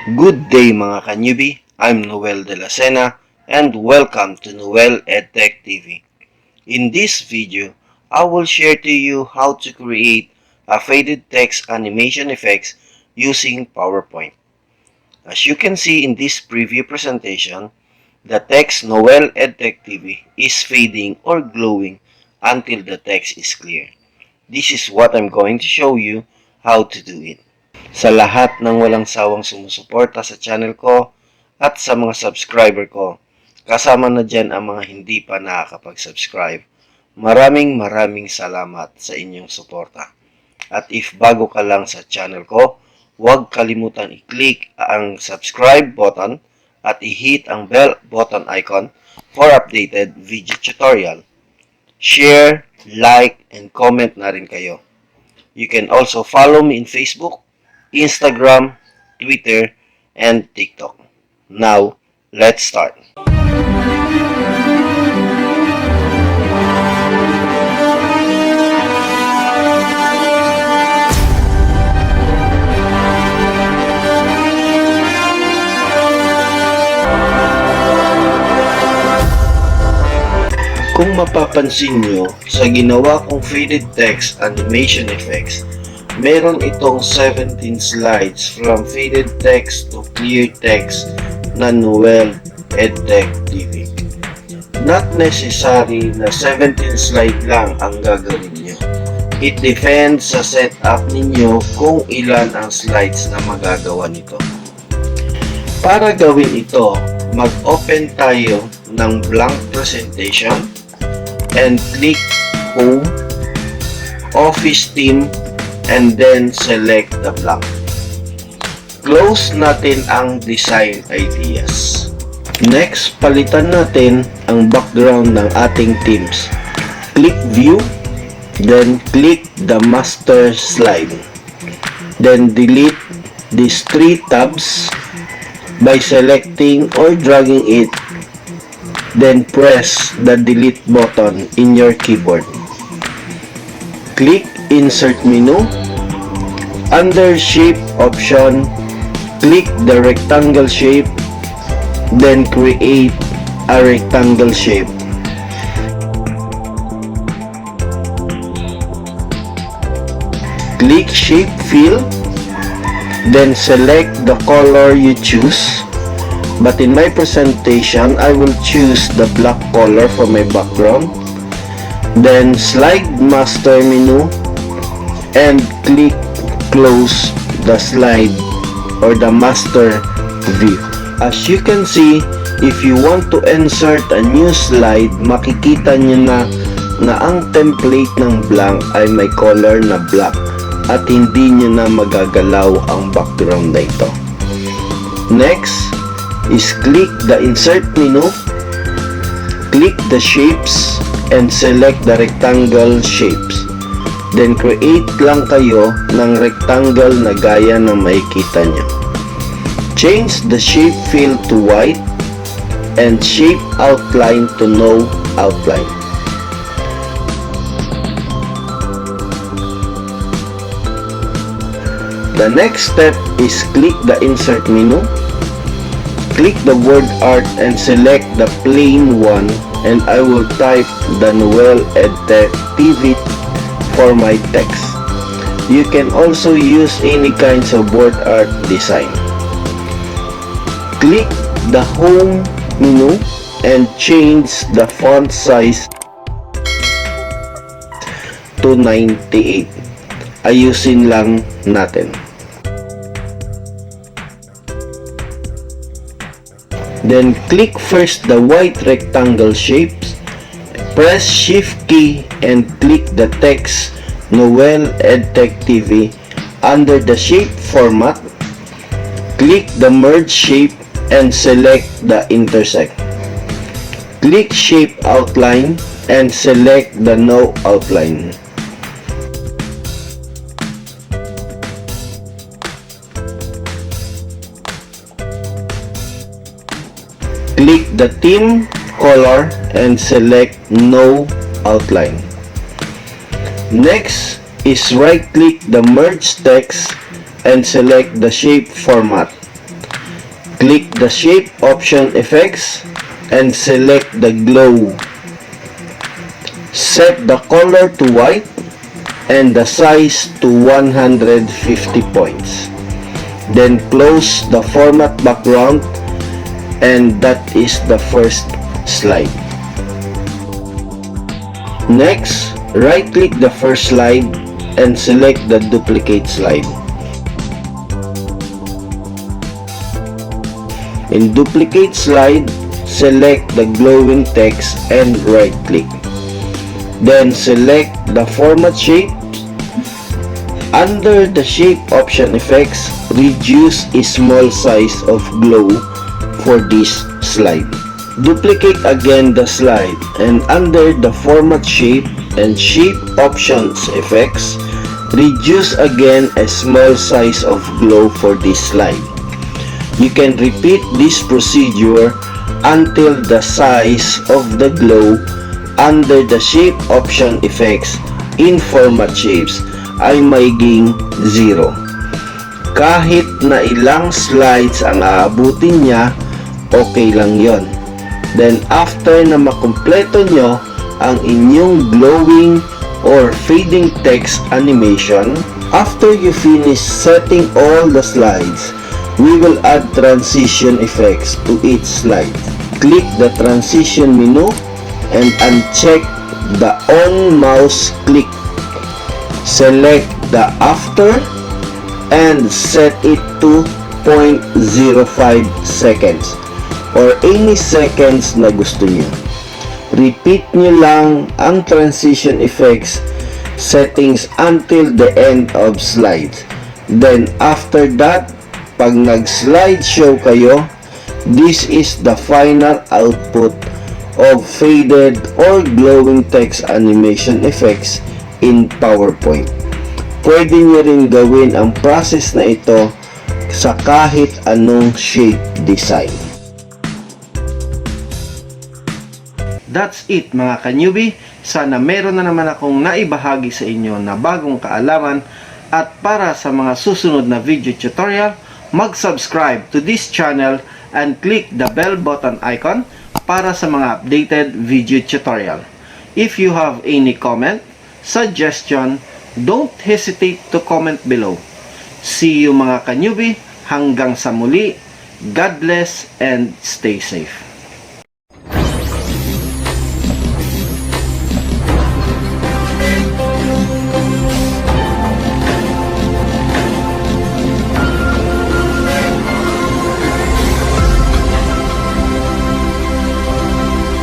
Good day mga ka-newbie, I'm Noel de la Sena and welcome to Noel EdTech TV. In this video, I will share to you how to create a faded text animation effects using PowerPoint. As you can see in this preview presentation, the text Noel EdTech TV is fading or glowing until the text is clear. This is what I'm going to show you how to do it. Sa lahat ng walang sawang sumusuporta sa channel ko at sa mga subscriber ko, kasama na dyan ang mga hindi pa nakakapag-subscribe. Maraming salamat sa inyong suporta. At if bago ka lang sa channel ko, huwag kalimutan i-click ang subscribe button at i-hit ang bell button icon for updated video tutorial. Share, like, and comment na rin kayo. You can also follow me in Facebook, Instagram, Twitter, and TikTok. Now, let's start. Kung mapapansin nyo, sa ginawa kong faded text animation effects, meron itong 17 slides from faded text to clear text na Noel EdTech TV. Not necessary na 17 slide lang ang gagawin nyo. It depends sa setup ninyo kung ilan ang slides na magagawa nito. Para gawin ito, mag-open tayo ng blank presentation and click Home, Office Theme, and then select the blank. Close natin ang design ideas. Next, palitan natin ang background ng ating themes. Click View, then click the Master Slide. Then delete these 3 tabs by selecting or dragging it. Then press the delete button in your keyboard. Click Insert menu. Under Shape option, click the rectangle shape, then create a rectangle shape. Click Shape Fill, then select the color you choose. But in my presentation, I will choose the black color for my background. Then slide Master menu and click Close the slide or the master view. As you can see, if you want to insert a new slide, makikita nyo na ang template ng blank ay may color na black at hindi nyo na magagalaw ang background na ito. Next is click the Insert menu, click the Shapes, and select the rectangle shapes. Then create lang kayo ng rectangle na gaya ng makikita nyo. Change the shape fill to white and shape outline to no outline. The next step is click the Insert menu, click the word art and select the plain one, and I will type the Noel EdTech TV for my text. You can also use any kinds of word art design. Click the Home menu and change the font size to 98. Ayusin lang natin. Then click first the white rectangle shapes, press Shift key and click the text Noel EdTech TV under the shape format. Click the merge shape and select the intersect. Click shape outline and select the no outline. Click the theme color and select no outline. Next is right click the merge text and select the shape format. Click the Shape option effects and select the glow. Set the color to white and the size to 150 points. Then close the format background, and that is the first slide. Next, right-click the first slide and select the duplicate slide. In duplicate slide, select the glowing text and right-click. Then select the format shape. Under the shape option effects, reduce a small size of glow for this slide. Duplicate again the slide, and under the format shape and shape options effects, reduce again a small size of glow for this slide. You can repeat this procedure until the size of the glow under the shape option effects in format shapes ay maging 0. Kahit na ilang slides ang aabutin niya, okay lang yon. Then after na makumpleto nyo ang inyong glowing or fading text animation, after you finish setting all the slides, we will add transition effects to each slide. Click the transition menu and uncheck the on mouse click. Select the after and set it to 0.05 seconds or any seconds na gusto niyo. Repeat niyo lang ang transition effects settings until the end of slides. Then after that, pag nag-slideshow kayo, this is the final output of faded or glowing text animation effects in PowerPoint. Pwede nyo rin gawin ang process na ito sa kahit anong shape design. That's it mga ka-newbie. Sana meron na naman akong naibahagi sa inyo na bagong kaalaman, at para sa mga susunod na video tutorial, mag-subscribe to this channel and click the bell button icon para sa mga updated video tutorial. If you have any comment, suggestion, don't hesitate to comment below. See you mga ka-newbie. Hanggang sa muli. God bless and stay safe.